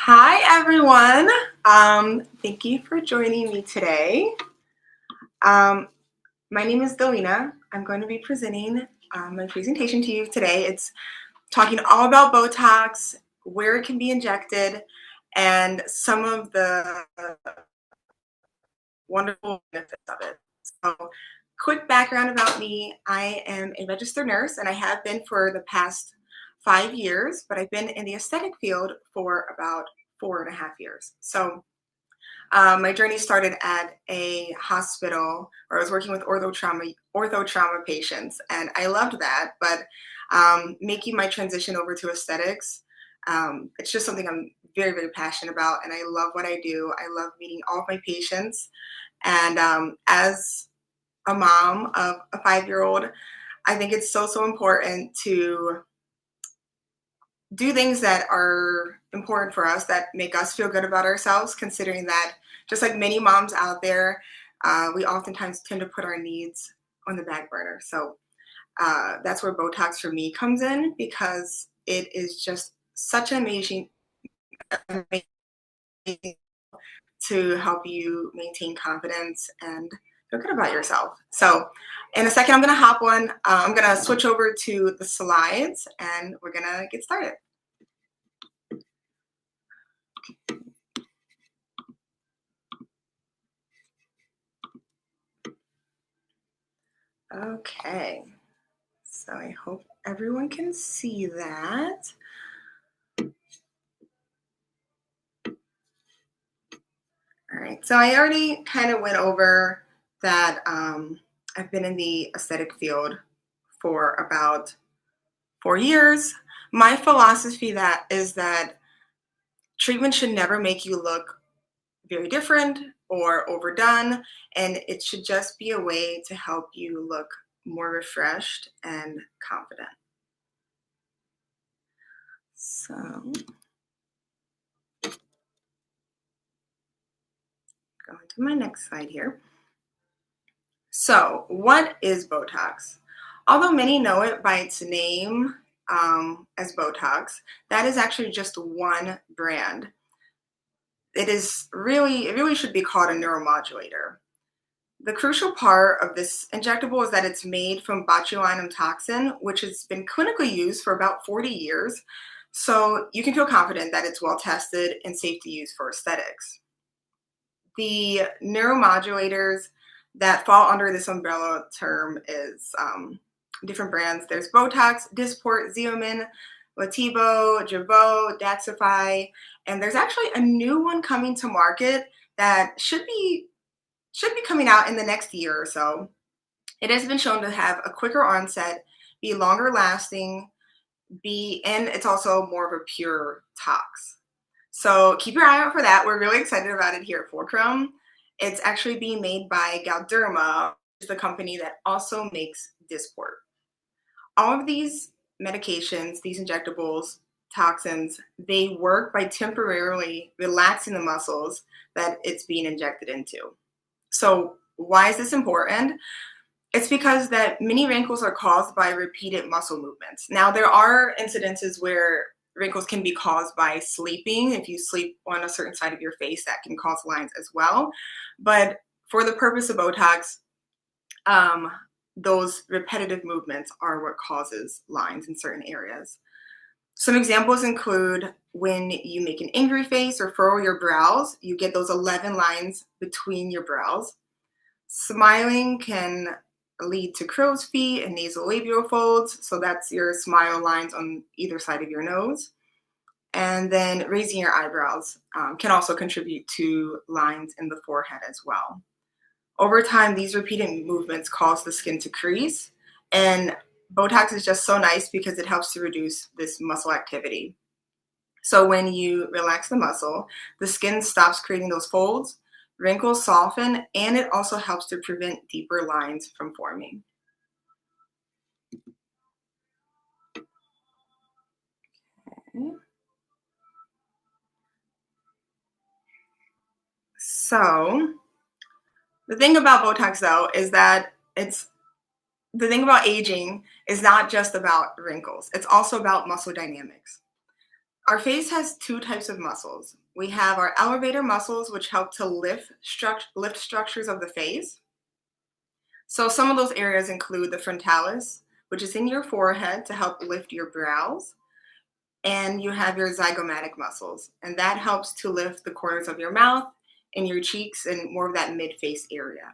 Hi everyone. Thank you for joining me today. Um, my name is Dalena. I'm going to be presenting my presentation to you today. It's talking all about Botox, where it can be injected, and some of the wonderful benefits of it. So, quick background about me. I am a registered nurse and I have been for the past 5 years, but I've been in the aesthetic field for about 4.5 years. So my journey started at a hospital where I was working with ortho trauma patients, and I loved that. But making my transition over to aesthetics, it's just something I'm very, very passionate about, and I love what I do. I love meeting all of my patients, and as a mom of a 5-year-old, I think it's so important to do things that are important for us that make us feel good about ourselves, considering that just like many moms out there, we oftentimes tend to put our needs on the back burner. So that's where Botox for me comes in, because it is just such an amazing to help you maintain confidence and feel good about yourself. So in a second, I'm going to hop on. I'm going to switch over to the slides and we're going to get started. Okay, so I hope everyone can see that. All right, so I already kind of went over that I've been in the aesthetic field for about 4 years. My philosophy that is that treatment should never make you look very different or overdone, and it should just be a way to help you look more refreshed and confident. So going to my next slide here. So what is Botox? Although many know it by its name as Botox, that is actually just one brand. It really should be called a neuromodulator. The crucial part of this injectable is that it's made from botulinum toxin, which has been clinically used for about 40 years. So you can feel confident that it's well tested and safe to use for aesthetics. The neuromodulators that fall under this umbrella term is different brands. There's Botox, Dysport, Xeomin, Latibo, Jeuveau, Daxxify, and there's actually a new one coming to market that should be coming out in the next year or so. It has been shown to have a quicker onset, be longer lasting, and it's also more of a pure tox. So keep your eye out for that. We're really excited about it here at Fulcrum. It's actually being made by Galderma, which is the company that also makes Dysport. All of these medications, these injectables, toxins, they work by temporarily relaxing the muscles that it's being injected into. So why is this important? It's because that many wrinkles are caused by repeated muscle movements. Now, there are incidences where wrinkles can be caused by sleeping. If you sleep on a certain side of your face, that can cause lines as well. But for the purpose of Botox, those repetitive movements are what causes lines in certain areas. Some examples include when you make an angry face or furrow your brows, you get those 11 lines between your brows. Smiling can lead to crow's feet and nasolabial folds, so that's your smile lines on either side of your nose. And then raising your eyebrows can also contribute to lines in the forehead as well. Over time, these repeated movements cause the skin to crease, and Botox is just so nice because it helps to reduce this muscle activity. So when you relax the muscle, the skin stops creating those folds, wrinkles soften, and it also helps to prevent deeper lines from forming. Okay. So the thing about Botox, though, is that the thing about aging is not just about wrinkles. It's also about muscle dynamics. Our face has two types of muscles. We have our elevator muscles, which help to lift structures of the face. So some of those areas include the frontalis, which is in your forehead to help lift your brows. And you have your zygomatic muscles, and that helps to lift the corners of your mouth and your cheeks and more of that mid-face area.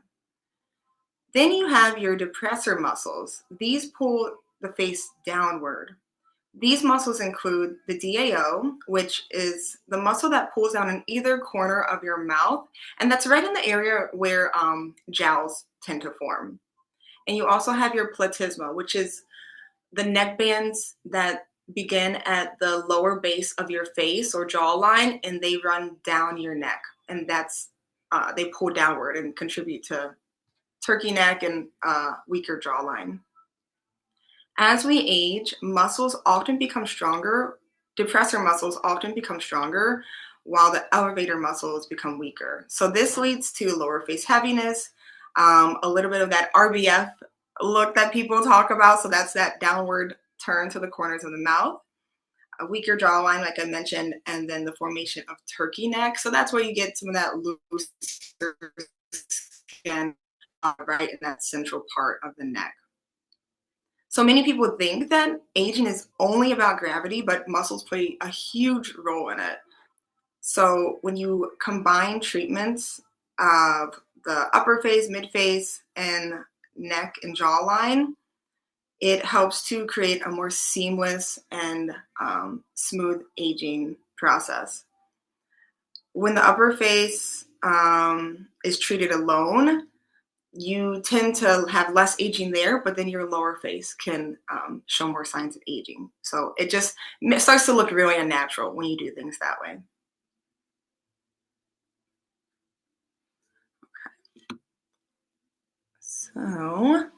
Then you have your depressor muscles. These pull the face downward. These muscles include the DAO, which is the muscle that pulls down in either corner of your mouth, and that's right in the area where jowls tend to form. And you also have your platysma, which is the neck bands that begin at the lower base of your face or jawline, and they run down your neck, and that's they pull downward and contribute to turkey neck and weaker jawline. As we age, muscles often become stronger. Depressor muscles often become stronger, while the elevator muscles become weaker. So this leads to lower face heaviness, a little bit of that RBF look that people talk about. So that's that downward turn to the corners of the mouth, a weaker jawline, like I mentioned, and then the formation of turkey neck. So that's where you get some of that loose skin right in that central part of the neck. So many people think that aging is only about gravity, but muscles play a huge role in it. So when you combine treatments of the upper face, mid face, and neck and jawline, it helps to create a more seamless and smooth aging process. When the upper face is treated alone, you tend to have less aging there, but then your lower face can show more signs of aging. So it just starts to look really unnatural when you do things that way. So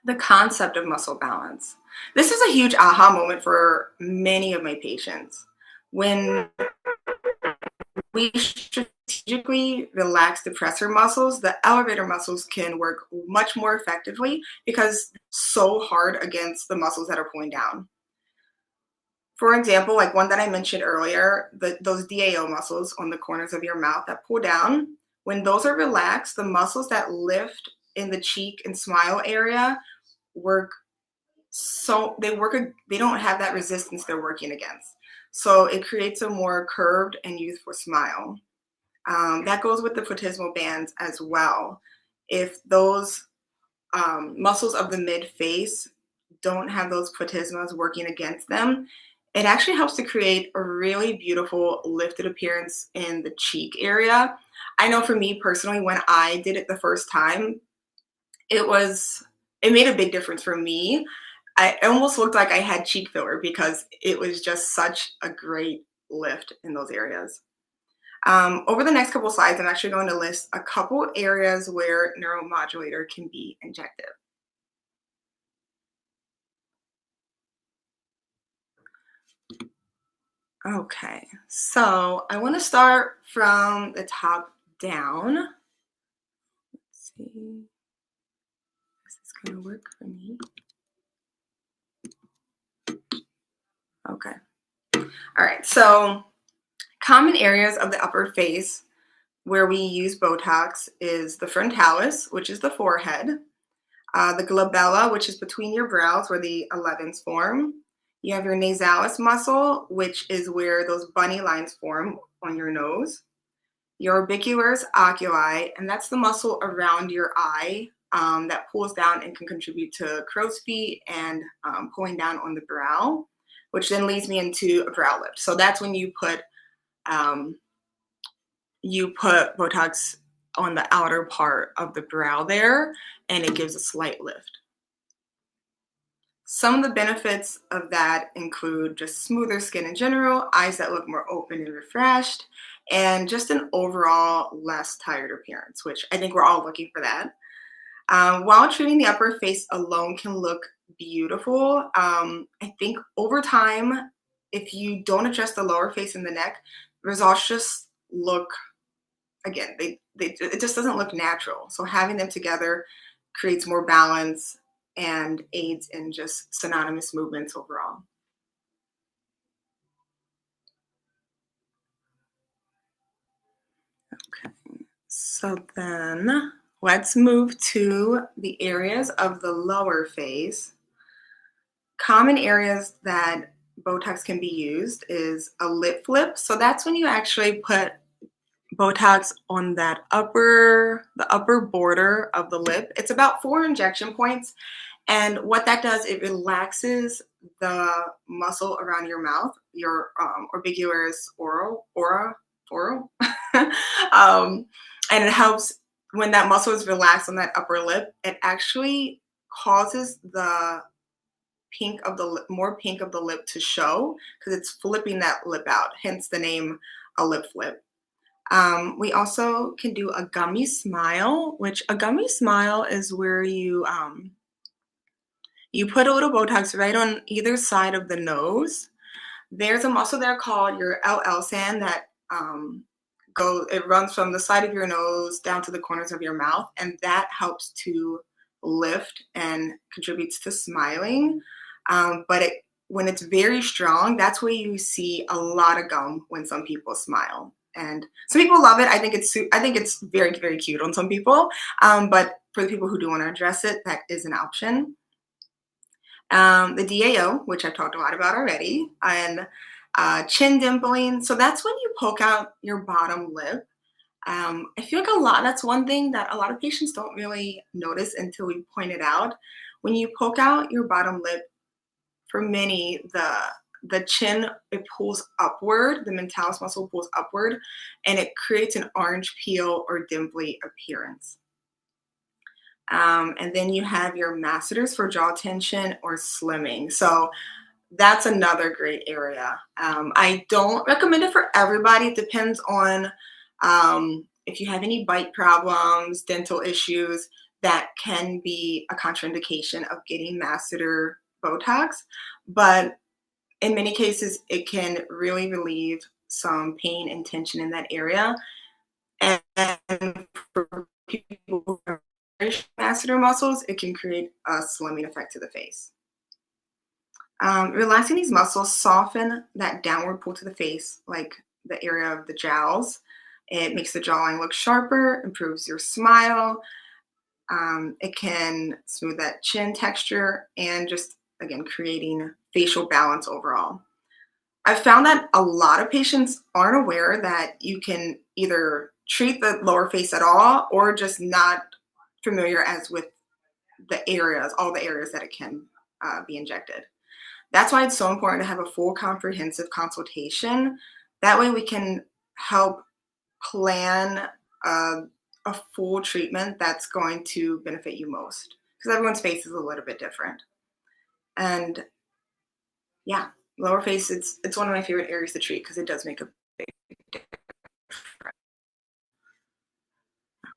the concept of muscle balance. This is a huge aha moment for many of my patients. When we strategically relax depressor muscles, the elevator muscles can work much more effectively because so hard against the muscles that are pulling down. For example, like one that I mentioned earlier, those DAO muscles on the corners of your mouth that pull down, when those are relaxed, the muscles that lift in the cheek and smile area work they don't have that resistance they're working against. So it creates a more curved and youthful smile. That goes with the platysmal bands as well. If those muscles of the mid face don't have those platysmas working against them, it actually helps to create a really beautiful lifted appearance in the cheek area. I know for me personally, when I did it the first time, it made a big difference for me. It almost looked like I had cheek filler because it was just such a great lift in those areas. Over the next couple slides, I'm actually going to list a couple areas where neuromodulator can be injected. Okay, so I want to start from the top down. Let's see. Is this going to work for me? Okay. All right, so common areas of the upper face where we use Botox is the frontalis, which is the forehead, the glabella, which is between your brows where the 11s form. You have your nasalis muscle, which is where those bunny lines form on your nose. Your orbicularis oculi, and that's the muscle around your eye that pulls down and can contribute to crow's feet and pulling down on the brow, which then leads me into a brow lift. So that's when you put Botox on the outer part of the brow there, and it gives a slight lift. Some of the benefits of that include just smoother skin in general, eyes that look more open and refreshed, and just an overall less tired appearance, which I think we're all looking for that. While treating the upper face alone can look beautiful, I think over time, if you don't adjust the lower face and the neck, results just look, again, it just doesn't look natural. So having them together creates more balance and aids in just synonymous movements overall. So then let's move to the areas of the lower face. Common areas that Botox can be used is a lip flip. So that's when you actually put Botox on the upper border of the lip. It's about 4 injection points. And what that does, it relaxes the muscle around your mouth, your orbicularis oral. um, and it helps when that muscle is relaxed on that upper lip. It actually causes the more pink of the lip to show because it's flipping that lip out. Hence the name a lip flip. We also can do a gummy smile, which a gummy smile is where you put a little Botox right on either side of the nose. There's a muscle there called your LL sand that it runs from the side of your nose down to the corners of your mouth, and that helps to lift and contributes to smiling. But when it's very strong, that's where you see a lot of gum when some people smile. And some people love it. I think it's very, very cute on some people. But for the people who do want to address it, that is an option. The DAO, which I've talked a lot about already, and chin dimpling. So that's when you poke out your bottom lip. I feel like that's one thing that a lot of patients don't really notice until we point it out. When you poke out your bottom lip, for many, the chin, it pulls upward, the mentalis muscle pulls upward, and it creates an orange peel or dimply appearance. And then you have your masseters for jaw tension or slimming. So that's another great area. I don't recommend it for everybody. It depends on if you have any bite problems, dental issues, that can be a contraindication of getting masseter Botox. But in many cases, it can really relieve some pain and tension in that area. And for people who have masseter muscles, it can create a slimming effect to the face. Relaxing these muscles soften that downward pull to the face, like the area of the jowls. It makes the jawline look sharper, improves your smile. It can smooth that chin texture and just, again, creating facial balance overall. I've found that a lot of patients aren't aware that you can either treat the lower face at all or just not familiar as with all the areas that it can be injected. That's why it's so important to have a full comprehensive consultation. That way we can help plan a full treatment that's going to benefit you most, because everyone's face is a little bit different. And yeah, lower face, it's one of my favorite areas to treat because it does make a big difference.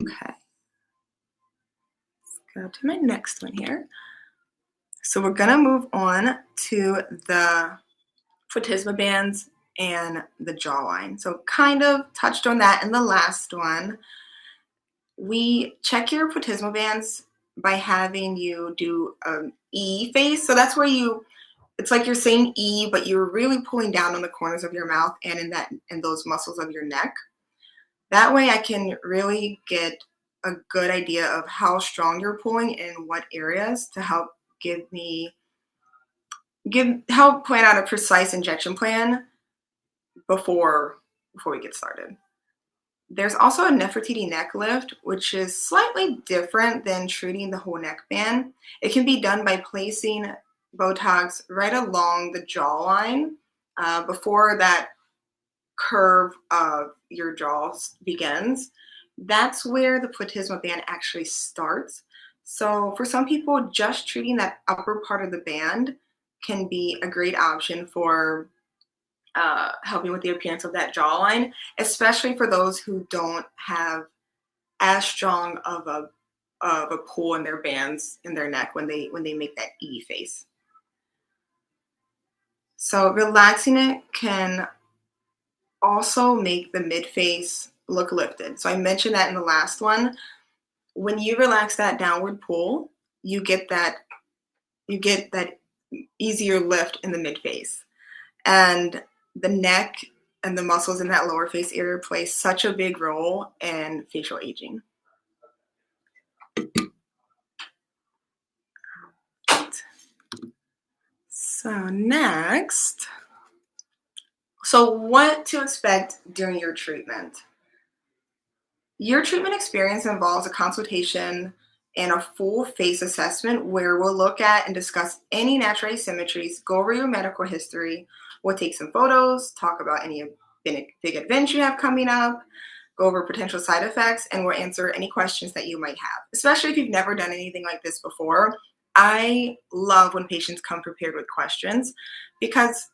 Okay, let's go to my next one here. So we're gonna move on to the platysma bands and the jawline. So kind of touched on that in the last one. We check your platysma bands by having you do an E face. So that's where it's like you're saying E, but you're really pulling down on the corners of your mouth and in those muscles of your neck. That way I can really get a good idea of how strong you're pulling in what areas to help help plan out a precise injection plan before we get started. There's also a Nefertiti neck lift, which is slightly different than treating the whole neck band. It can be done by placing Botox right along the jawline before that curve of your jaw begins. That's where the platysma band actually starts. So for some people, just treating that upper part of the band can be a great option for helping with the appearance of that jawline, especially for those who don't have as strong of a pull in their bands in their neck when they make that E face. So relaxing it can also make the mid face look lifted. So I mentioned that in the last one. When you relax that downward pull, you get that easier lift in the mid face. And the neck and the muscles in that lower face area play such a big role in facial aging. So next, so what to expect during your treatment? Your treatment experience involves a consultation and a full face assessment where we'll look at and discuss any natural asymmetries, go over your medical history, we'll take some photos, talk about any big events you have coming up, go over potential side effects, and we'll answer any questions that you might have, especially if you've never done anything like this before. I love when patients come prepared with questions because,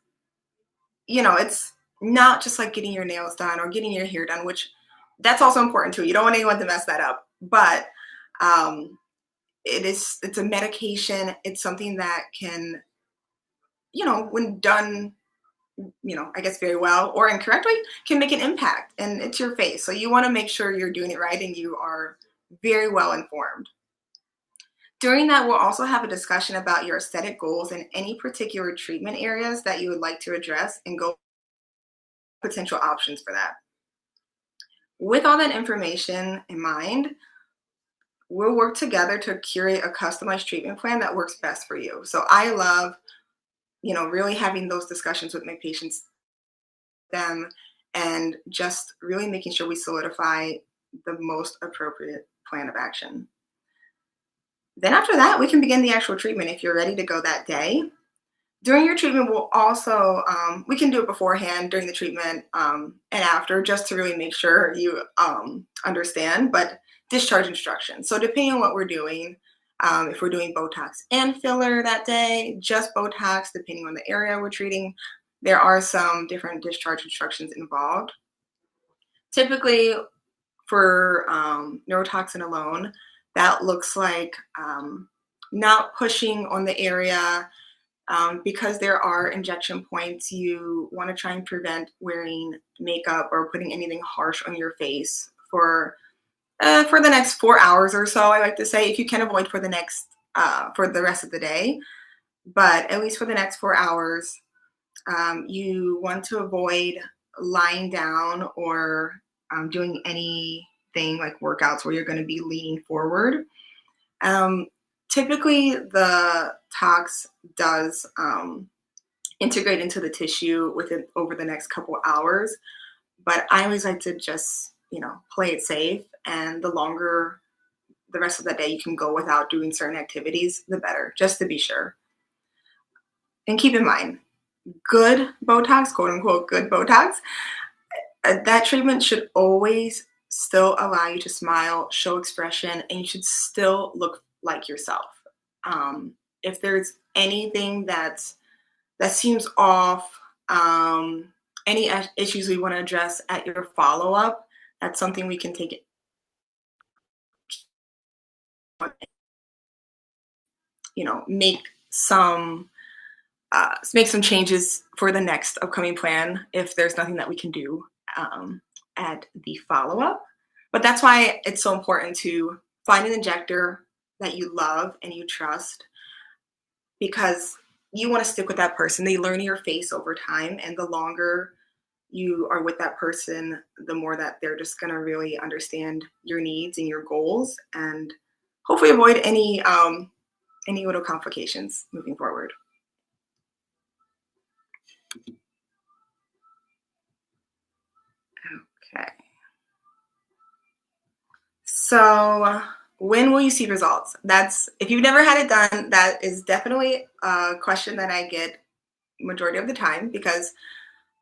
it's not just like getting your nails done or getting your hair done, which that's also important too. You don't want anyone to mess that up. But it's a medication. It's something that can, when done, I guess very well or incorrectly, can make an impact. And it's your face. So you want to make sure you're doing it right and you are very well informed. During that, we'll also have a discussion about your aesthetic goals and any particular treatment areas that you would like to address and go potential options for that. With all that information in mind, we'll work together to curate a customized treatment plan that works best for you. So I love, really having those discussions with my patients, them, and just really making sure we solidify the most appropriate plan of action. Then after that, we can begin the actual treatment if you're ready to go that day. During your treatment, we'll also, we can do it beforehand, during the treatment, and after, just to really make sure you understand, but discharge instructions. So depending on what we're doing, if we're doing Botox and filler that day, just Botox, depending on the area we're treating, there are some different discharge instructions involved. Typically, for neurotoxin alone, that looks like not pushing on the area. Because there are injection points, you want to try and prevent wearing makeup or putting anything harsh on your face for the next 4 hours or so. I like to say, if you can avoid for the rest of the day, but at least for the next 4 hours, you want to avoid lying down or doing anything like workouts where you're going to be leaning forward. Typically, the tox does integrate into the tissue over the next couple hours, but I always like to just, play it safe, and the longer the rest of the day you can go without doing certain activities, the better, just to be sure. And keep in mind, good Botox, quote unquote, good Botox, that treatment should always still allow you to smile, show expression, and you should still look like yourself. If there's anything that seems off, any issues we want to address at your follow-up, that's something we can take make some changes for the next upcoming plan if there's nothing that we can do at the follow-up. But that's why it's so important to find an injector that you love and you trust, because you want to stick with that person. They learn your face over time, and the longer you are with that person, the more that they're just going to really understand your needs and your goals, and hopefully avoid any little complications moving forward. Okay. So when will you see results? If you've never had it done, that is definitely a question that I get majority of the time, because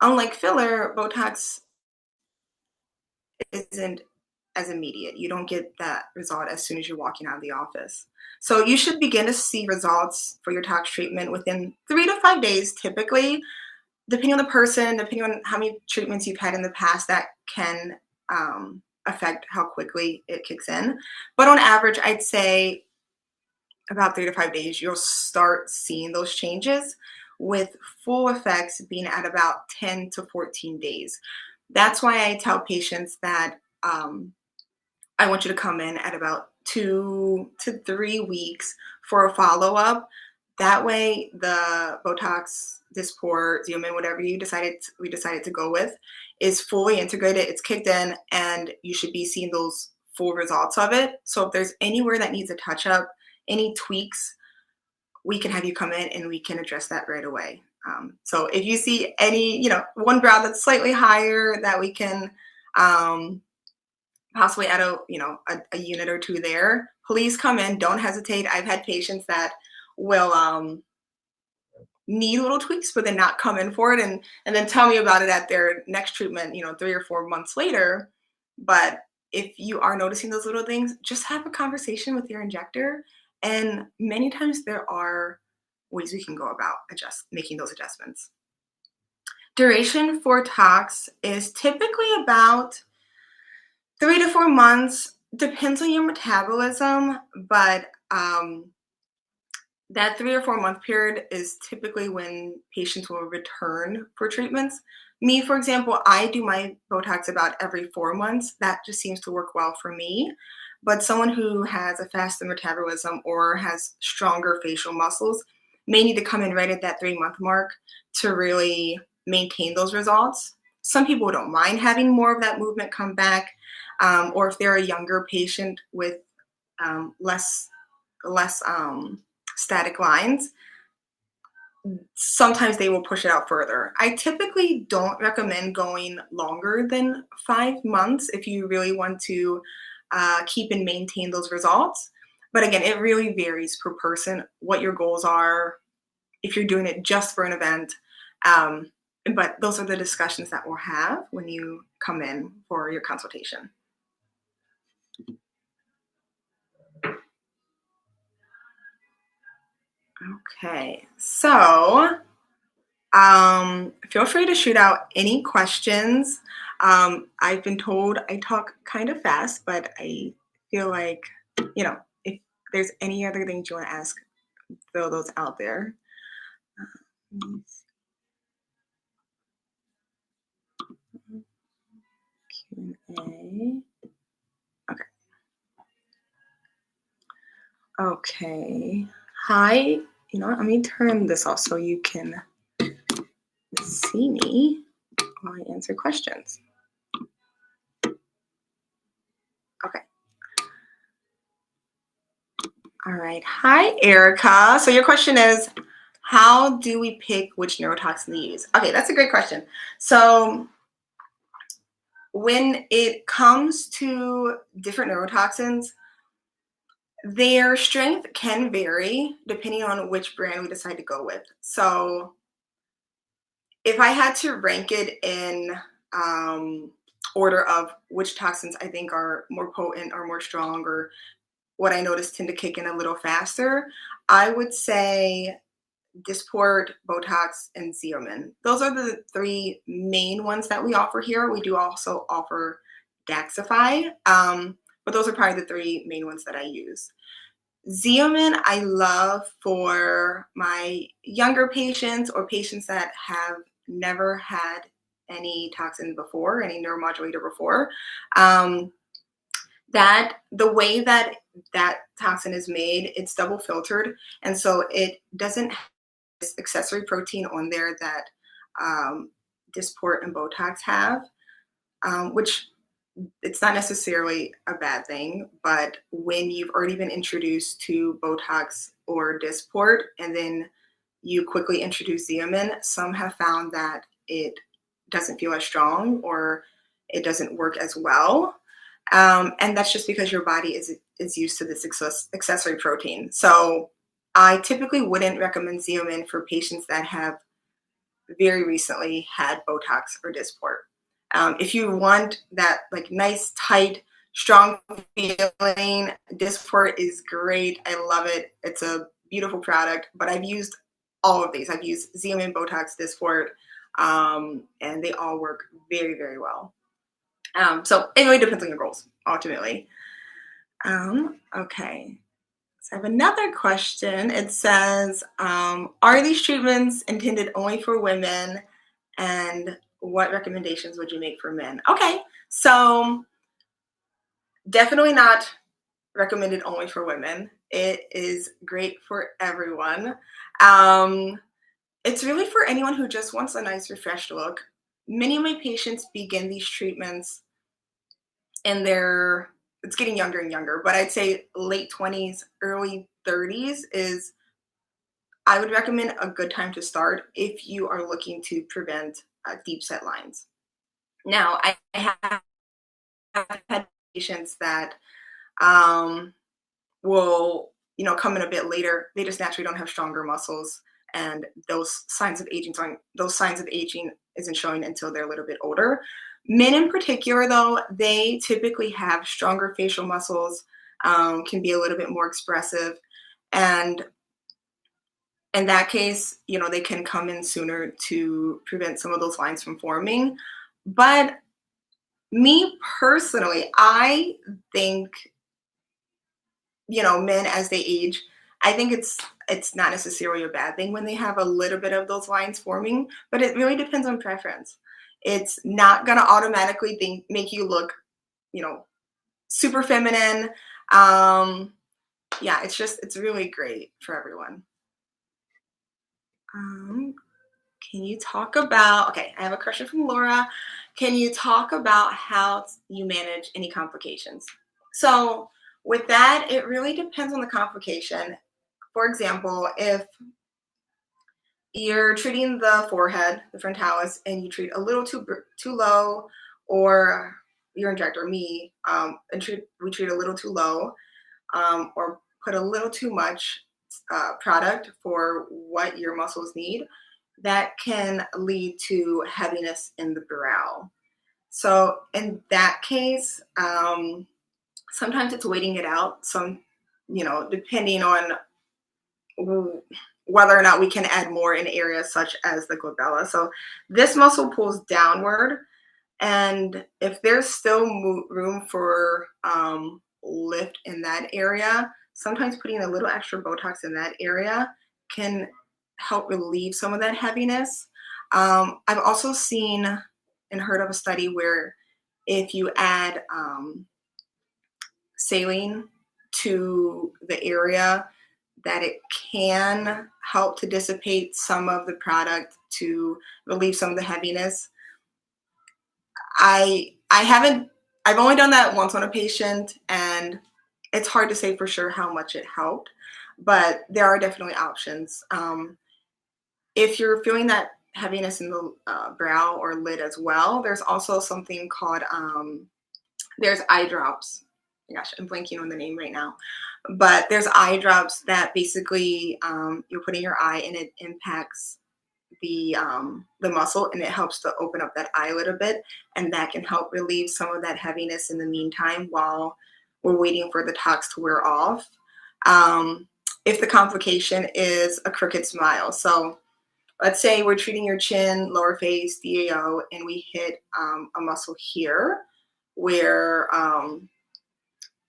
unlike filler, Botox isn't as immediate. You don't get that result as soon as you're walking out of the office. So you should begin to see results for your tox treatment within 3 to 5 days, typically. Depending on the person, depending on how many treatments you've had in the past, that can affect how quickly it kicks in. But on average, I'd say about 3 to 5 days, you'll start seeing those changes, with full effects being at about 10 to 14 days. That's why I tell patients that I want you to come in at about 2 to 3 weeks for a follow-up. That way, the Botox, Dysport, Xeomin, whatever we decided to go with, is fully integrated. It's kicked in, and you should be seeing those full results of it. So if there's anywhere that needs a touch up, any tweaks, we can have you come in and we can address that right away. So if you see any, one brow that's slightly higher that we can possibly add a unit or two there, please come in. Don't hesitate. I've had patients that will need little tweaks, but then not come in for it and then tell me about it at their next treatment, 3 or 4 months later. But if you are noticing those little things, just have a conversation with your injector. And many times there are ways we can go about making those adjustments. Duration for tox is typically about 3 to 4 months. Depends on your metabolism, but that 3 or 4 month period is typically when patients will return for treatments. Me, for example, I do my Botox about every 4 months. That just seems to work well for me. But someone who has a faster metabolism or has stronger facial muscles may need to come in right at that 3-month mark to really maintain those results. Some people don't mind having more of that movement come back, or if they're a younger patient with less static lines, sometimes they will push it out further. I typically don't recommend going longer than 5 months if you really want to keep and maintain those results. But again, it really varies per person, what your goals are, if you're doing it just for an event. But those are the discussions that we'll have when you come in for your consultation. Okay, so feel free to shoot out any questions. I've been told I talk kind of fast, but I feel like, if there's any other things you want to ask, throw those out there. Q&A. Okay. Okay. Hi. You know what? Let me turn this off so you can see me while I answer questions. Okay. All right. Hi, Erica. So your question is, how do we pick which neurotoxin to use? Okay, that's a great question. So when it comes to different neurotoxins, their strength can vary depending on which brand we decide to go with. So if I had to rank it in order of which toxins I think are more potent or more strong, or what I noticed tend to kick in a little faster, I would say Dysport, Botox, and Xeomin. Those are the 3 main ones that we offer here. We do also offer Daxify, but those are probably the 3 main ones that I use. Xeomin I love for my younger patients or patients that have never had any toxin before, any neuromodulator before. That the way that toxin is made, it's double filtered, and so it doesn't have this accessory protein on there that Dysport and Botox have, which it's not necessarily a bad thing, but when you've already been introduced to Botox or Dysport and then you quickly introduce Xeomin, some have found that it doesn't feel as strong or it doesn't work as well. And that's just because your body is used to this accessory protein. So I typically wouldn't recommend Xeomin for patients that have very recently had Botox or Dysport. If you want that nice, tight, strong feeling, Dysport is great. I love it. It's a beautiful product, but I've used all of these. I've used Xeomin, Botox, Dysport, and they all work very, very well. So it really depends on your goals, ultimately. Okay. So I have another question. It says, are these treatments intended only for women, and what recommendations would you make for men? Okay, so definitely not recommended only for women. It is great for everyone. Um, it's really for anyone who just wants a nice refreshed look. Many of my patients begin these treatments in their, it's getting younger and younger, but I'd say late 20s, early 30s is, I would recommend a good time to start if you are looking to prevent deep set lines. Now, I have had patients that um, will, come in a bit later. They just naturally don't have stronger muscles, and those signs of aging isn't showing until they're a little bit older. Men in particular, though, they typically have stronger facial muscles, can be a little bit more expressive, and in that case, they can come in sooner to prevent some of those lines from forming. But me personally, I think, men as they age, I think it's not necessarily a bad thing when they have a little bit of those lines forming, but it really depends on preference. It's not gonna automatically make you look, you know, super feminine. Um, yeah, it's really great for everyone. Um, can you talk about, okay, I have a question from Laura. Can you talk about how you manage any complications? So with that, it really depends on the complication. For example, if you're treating the forehead, the frontalis, and you treat a little too low, or your injector, me, we treat a little too low, or put a little too much product for what your muscles need, that can lead to heaviness in the brow. So in that case, sometimes it's waiting it out. Depending on whether or not we can add more in areas such as the glabella. So this muscle pulls downward, and if there's still room for lift in that area, sometimes putting a little extra Botox in that area can help relieve some of that heaviness. I've also seen and heard of a study where if you add saline to the area, that it can help to dissipate some of the product to relieve some of the heaviness. I haven't I've only done that once on a patient, and it's hard to say for sure how much it helped, but there are definitely options. If you're feeling that heaviness in the brow or lid as well, there's also something called there's eye drops. Oh my gosh, I'm blanking on the name right now. But there's eye drops that basically you're putting your eye, and it impacts the muscle, and it helps to open up that eye a little bit, and that can help relieve some of that heaviness in the meantime while we're waiting for the tox to wear off. Um, if the complication is a crooked smile, so let's say we're treating your chin, lower face, DAO, and we hit a muscle here where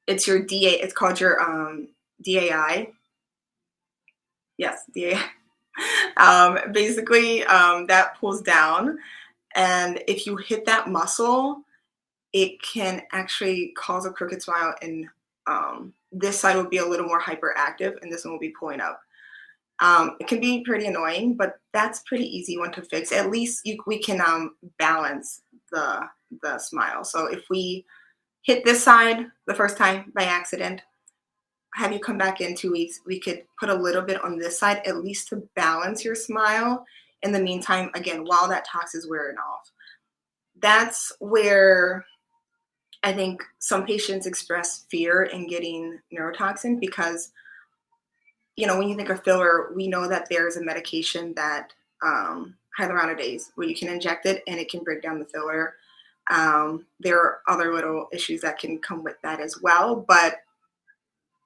it's your DA, it's called your DAI. Yes, DAI. Basically, that pulls down, and if you hit that muscle, it can actually cause a crooked smile, and this side will be a little more hyperactive, and this one will be pulling up. It can be pretty annoying, but that's pretty easy one to fix. At least we can balance the smile. So if we hit this side the first time by accident, have you come back in 2 weeks, we could put a little bit on this side, at least to balance your smile. In the meantime, again, while that tox is wearing off. That's where I think some patients express fear in getting neurotoxin because, when you think of filler, we know that there's a medication that hyaluronidase, where you can inject it and it can break down the filler. There are other little issues that can come with that as well, but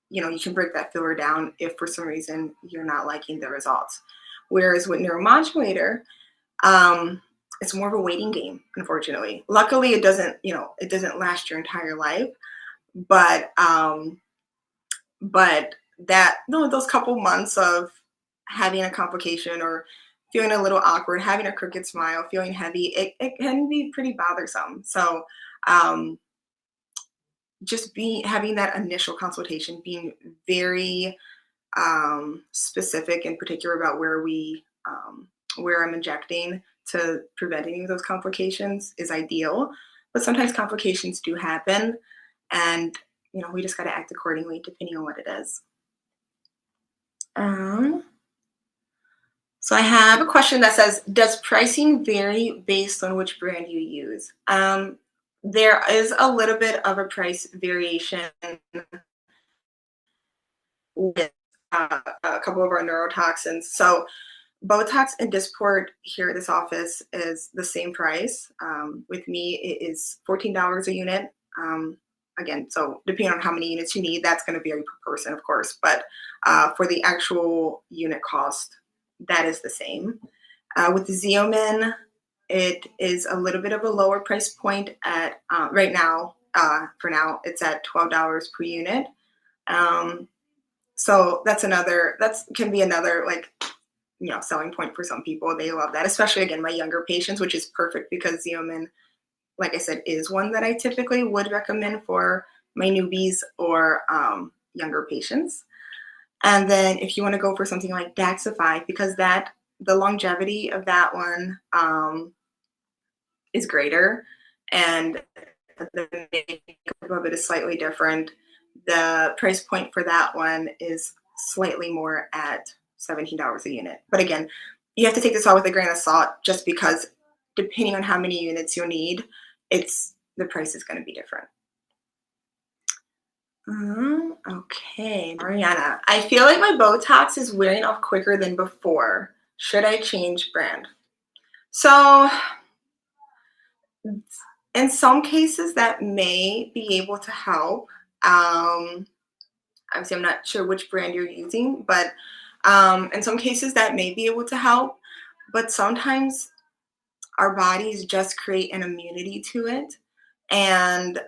you can break that filler down if for some reason you're not liking the results. Whereas with neuromodulator, it's more of a waiting game, unfortunately. Luckily, it doesn't last your entire life, but that no, those couple months of having a complication or feeling a little awkward, having a crooked smile, feeling heavy, it can be pretty bothersome. So um, just having that initial consultation, being very specific in particular about where I'm injecting to prevent any of those complications is ideal. But sometimes complications do happen, and we just got to act accordingly depending on what it is. Um, so I have a question that says, does pricing vary based on which brand you use? There is a little bit of a price variation with a couple of our neurotoxins. So Botox and Dysport here at this office is the same price. With me, it is $14 a unit. Again, so depending on how many units you need, that's going to vary per person, of course. But for the actual unit cost, that is the same. With the Xeomin, it is a little bit of a lower price point at right now. For now, it's at $12 per unit. So that can be another selling point for some people. They love that, especially again my younger patients, which is perfect because Xeomin, like I said, is one that I typically would recommend for my newbies or younger patients. And then if you want to go for something like Daxxify, because the longevity of that one is greater, and the makeup of it is slightly different. The price point for that one is slightly more at $17 a unit. But again, you have to take this all with a grain of salt, just because depending on how many units you'll need, the price is going to be different. Okay, Mariana. I feel like my Botox is wearing off quicker than before. Should I change brand? So in some cases that may be able to help. Obviously, I'm not sure which brand you're using, but in some cases that may be able to help. But sometimes our bodies just create an immunity to it. And,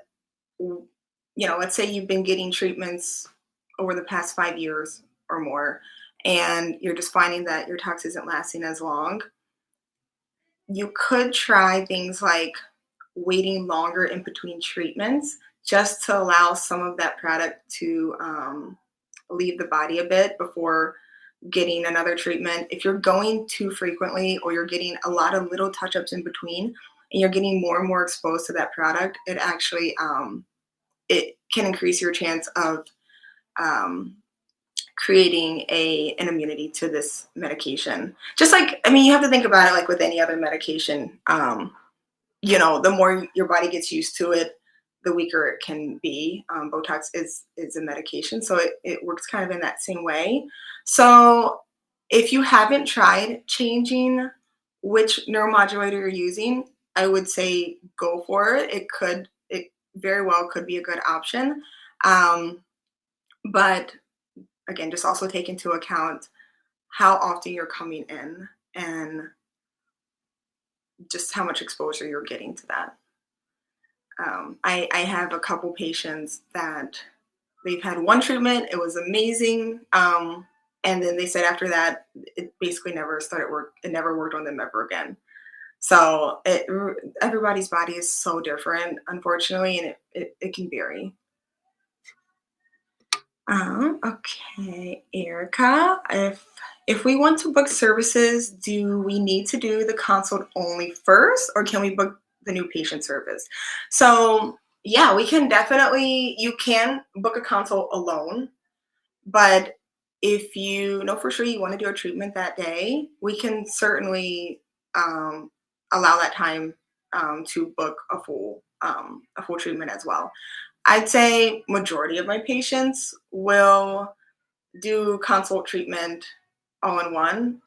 let's say you've been getting treatments over the past 5 years or more, and you're just finding that your tox isn't lasting as long. You could try things like waiting longer in between treatments, just to allow some of that product to leave the body a bit before getting another treatment. If you're going too frequently, or you're getting a lot of little touch-ups in between, and you're getting more and more exposed to that product, it actually it can increase your chance of creating an immunity to this medication. Just like, you have to think about it like with any other medication. The more your body gets used to it, the weaker it can be. Botox is a medication, so it works kind of in that same way. So if you haven't tried changing which neuromodulator you're using, I would say go for it. It very well could be a good option. But again, just also take into account how often you're coming in and just how much exposure you're getting to that. I have a couple patients that they've had one treatment, it was amazing, and then they said after that it basically never it never worked on them ever again. So everybody's body is so different, unfortunately, and it can vary. Okay, Erica, if we want to book services, do we need to do the consult only first, or can we book the new patient service? So yeah, you can book a consult alone, but if you know for sure you want to do a treatment that day, we can certainly allow that time to book a full treatment as well. I'd say majority of my patients will do consult treatment all in one.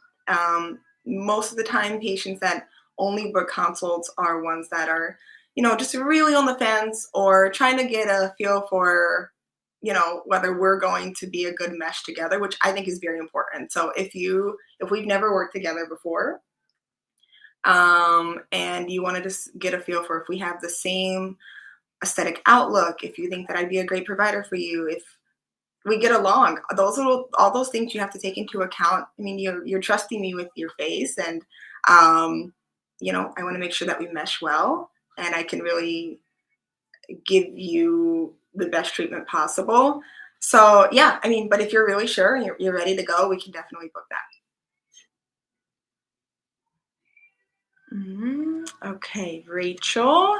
Most of the time, patients that only book consults are ones that are, just really on the fence, or trying to get a feel for, whether we're going to be a good mesh together, which I think is very important. So if we've never worked together before, and you want to just get a feel for if we have the same aesthetic outlook, if you think that I'd be a great provider for you, if we get along, all those things you have to take into account. You're trusting me with your face, and I want to make sure that we mesh well, and I can really give you the best treatment possible. So yeah, I mean, but if you're really sure and you're ready to go, we can definitely book that. Okay, Rachel,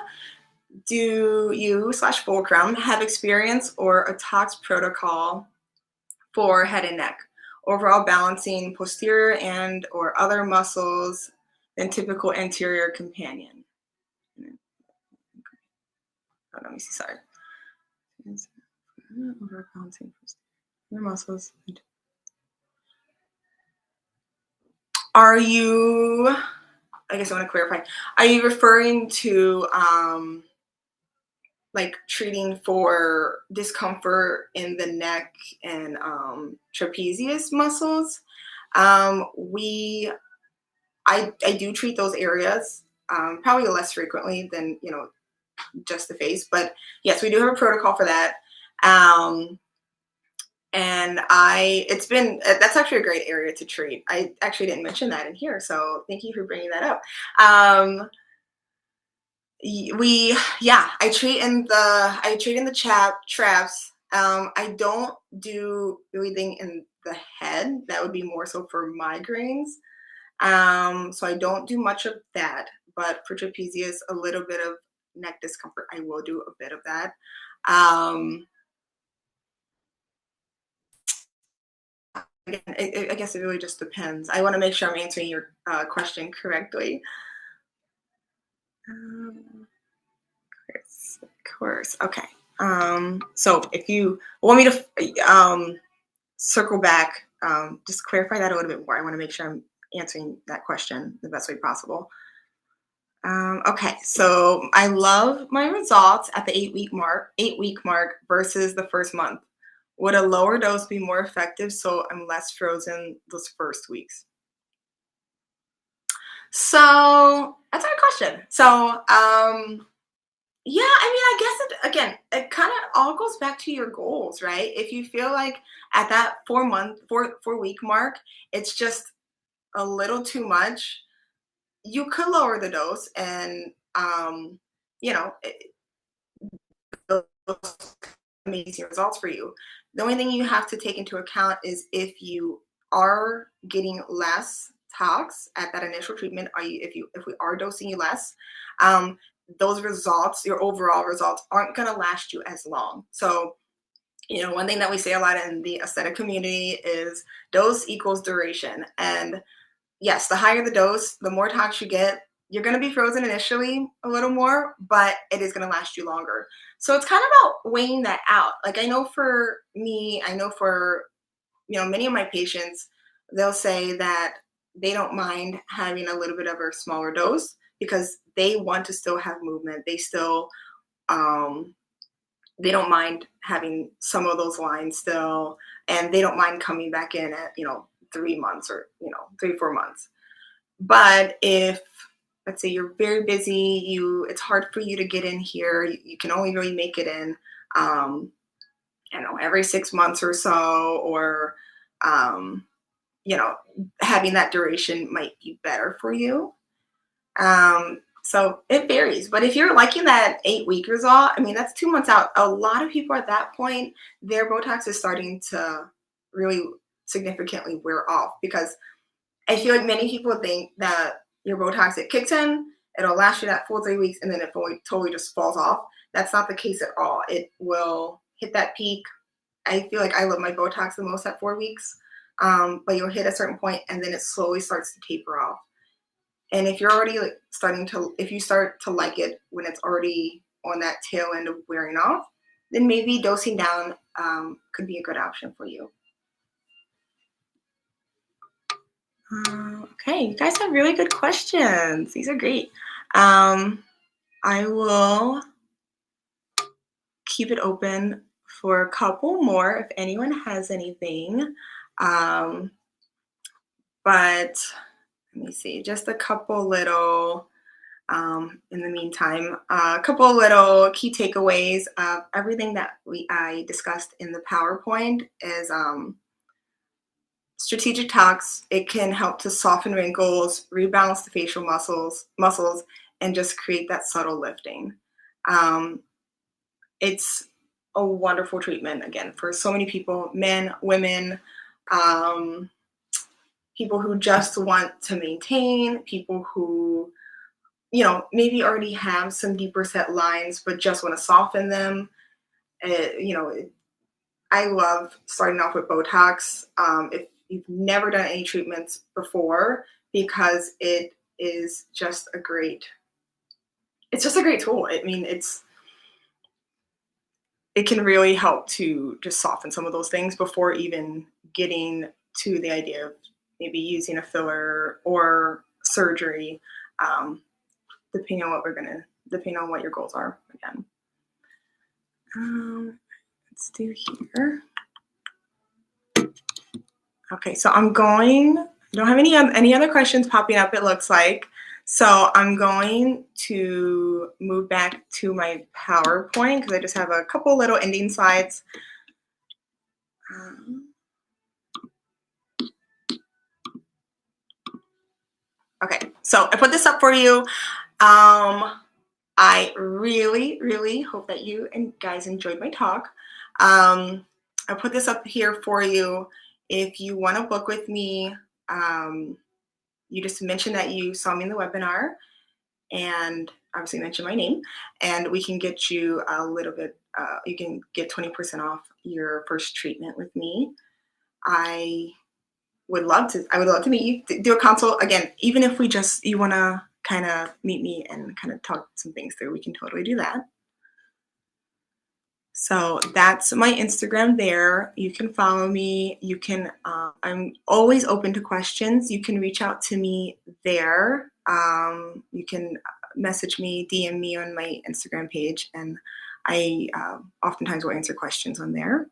do you slash Fulcrum have experience or a tox protocol for head and neck, overall balancing posterior and or other muscles than typical anterior companion? Oh, let me see, sorry. Overall balancing posterior muscles. Are you, I guess I want to clarify, are you referring to like treating for discomfort in the neck and trapezius muscles? We I do treat those areas, probably less frequently than just the face, but yes, we do have a protocol for that. And it's been that's actually a great area to treat. I actually didn't mention that in here, so thank you for bringing that up. We Yeah, I treat in the traps. I don't do anything in the head. That would be more so for migraines. So I don't do much of that, but for trapezius, a little bit of neck discomfort, I will do a bit of that. Um, Again, I guess it really just depends. I want to make sure I'm answering your question correctly. Of course. Okay. So if you want me to circle back, just clarify that a little bit more. I want to make sure I'm answering that question the best way possible. Okay, so I love my results at the 8-week mark versus the first month. Would a lower dose be more effective so I'm less frozen those first weeks? So that's a good question. So yeah, I mean, I guess it kind of all goes back to your goals, right? If you feel like at that 4 week mark, it's just a little too much, you could lower the dose and you know, those amazing results for you. The only thing you have to take into account is if you are getting less tox at that initial treatment, if we are dosing you less, um, those results, your overall results, aren't going to last you as long. So, one thing that we say a lot in the aesthetic community is dose equals duration. And yes, the higher the dose, the more tox you get. You're going to be frozen initially a little more, but it is going to last you longer. So it's kind of about weighing that out. Like I know for me, I know for many of my patients, they'll say that they don't mind having a little bit of a smaller dose because they want to still have movement. Um, they don't mind having some of those lines still, and they don't mind coming back in at 3 months or 3-4 months. But if, let's say, you're very busy, it's hard for you to get in here, you can only really make it in every 6 months or so, or you know having that duration might be better for you. So it varies, but if you're liking that 8-week result, I mean, that's 2 months out. A lot of people at that point, their Botox is starting to really significantly wear off, because I feel like many people think that your Botox, it kicks in, it'll last you that full 3 weeks, and then it totally just falls off. That's not the case at all. It will hit that peak. I feel like I love my Botox the most at 4 weeks, but you'll hit a certain point, and then it slowly starts to taper off. And if you're already if you start to like it when it's already on that tail end of wearing off, then maybe dosing down could be a good option for you. Okay, you guys have really good questions. These are great. I will keep it open for a couple more if anyone has anything. But let me see, just a couple little, in the meantime, a couple little key takeaways of everything that I discussed in the PowerPoint is strategic tox. It can help to soften wrinkles, rebalance the facial muscles, and just create that subtle lifting. It's a wonderful treatment, again, for so many people, men, women, um, people who just want to maintain, people who, you know, maybe already have some deeper set lines but just want to soften them. You know, I love starting off with Botox if you've never done any treatments before, because it is just a great, it's just a great tool. I mean, it can really help to just soften some of those things before even getting to the idea of maybe using a filler or surgery, um, depending on what depending on what your goals are. Again, let's do here. Okay, so I'm going. I don't have any other questions popping up, it looks like. So I'm going to move back to my PowerPoint because I just have a couple little ending slides. Okay, so I put this up for you. I really, really hope that you and guys enjoyed my talk. I put this up here for you. If you want to book with me, you just mention that you saw me in the webinar, and obviously mention my name, and we can get you a little bit, you can get 20% off your first treatment with me. I would love to meet you, do a consult. Again, even if you want to kind of meet me and kind of talk some things through, we can totally do that. So that's my Instagram there. You can follow me. You can, I'm always open to questions. You can reach out to me there. You can message me, DM me on my Instagram page, and I oftentimes will answer questions on there.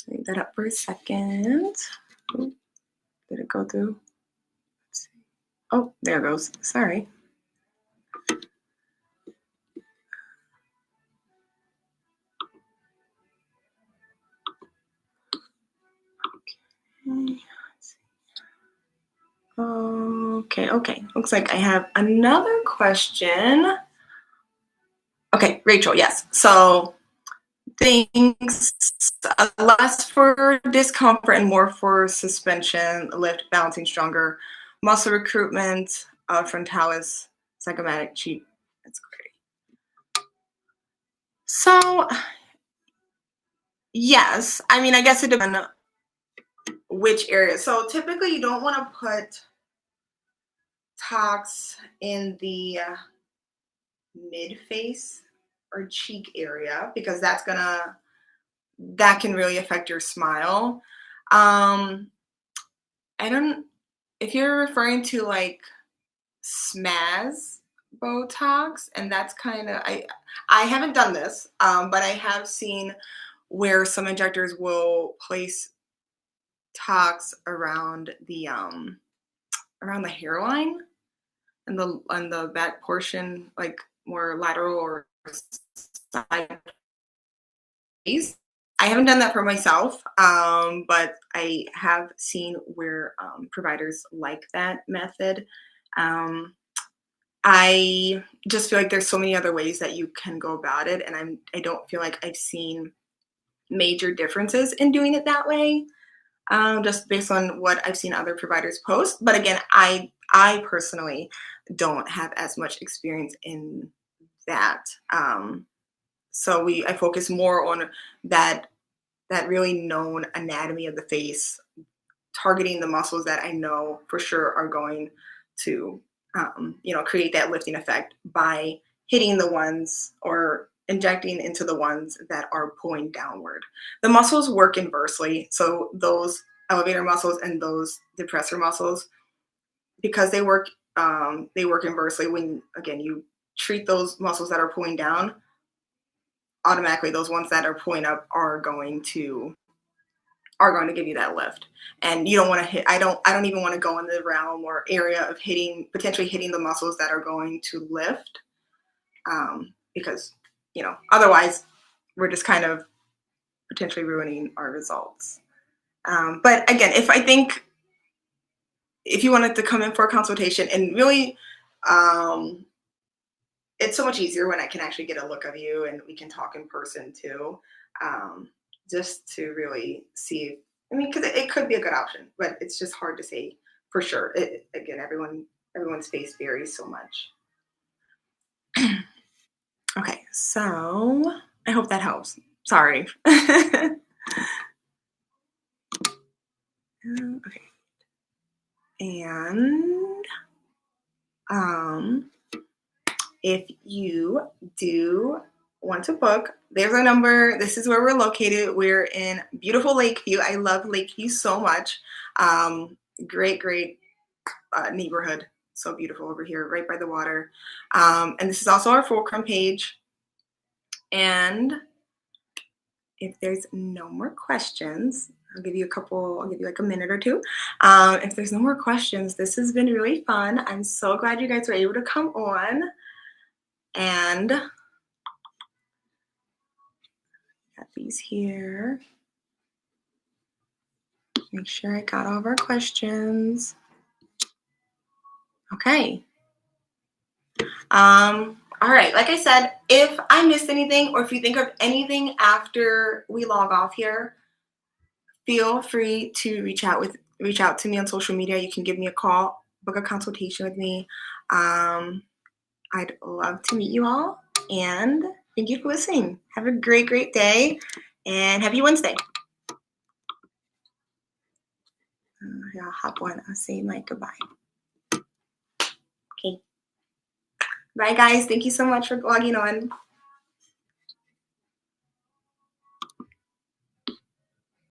Leave that up for a second. Ooh, did it go through? Let's see. Oh, there it goes. Sorry. Okay. Looks like I have another question. Okay, Rachel, yes. So things less for discomfort and more for suspension, lift, balancing stronger, muscle recruitment, frontalis, zygomatic, cheek. That's great. So yes, I mean, I guess it depends on which area. So typically you don't want to put tox in the mid face or cheek area, because that can really affect your smile. If you're referring to like smaz Botox, and that's kind of, I haven't done this, but I have seen where some injectors will place tox around the hairline and the back portion, like more lateral or side face. I haven't done that for myself, but I have seen where providers like that method. I just feel like there's so many other ways that you can go about it, and I don't feel like I've seen major differences in doing it that way, just based on what I've seen other providers post. But again, I personally don't have as much experience in that. So I focus more on that really known anatomy of the face, targeting the muscles that I know for sure are going to, create that lifting effect by hitting the ones or injecting into the ones that are pulling downward. The muscles work inversely. So those elevator muscles and those depressor muscles, because they work inversely. When, again, you treat those muscles that are pulling down, automatically those ones that are pulling up are going to give you that lift. And you don't want to hit, I don't even want to go in the realm or area of potentially hitting the muscles that are going to lift, because, otherwise we're just kind of potentially ruining our results. But again, if you wanted to come in for a consultation and really, it's so much easier when I can actually get a look of you and we can talk in person too, just to really see. I mean, because it could be a good option, but it's just hard to say for sure. Again, everyone's face varies so much. Okay, so I hope that helps. Sorry. Okay, and if you do want to book, there's a number. This is where we're located. We're in beautiful Lakeview. I love Lakeview so much. Great neighborhood. So beautiful over here, right by the water. And this is also our Fulcrum page. And if there's no more questions, I'll give you like a minute or two. If there's no more questions, this has been really fun. I'm so glad you guys were able to come on. And got these here. Make sure I got all of our questions. Okay. All right, like I said, if I missed anything or if you think of anything after we log off here, feel free to reach out to me on social media. You can give me a call, book a consultation with me. I'd love to meet you all, and thank you for listening. Have a great day, and happy Wednesday. Here, I'll hop on. I'll say my goodbye. Okay. Bye, guys. Thank you so much for logging on.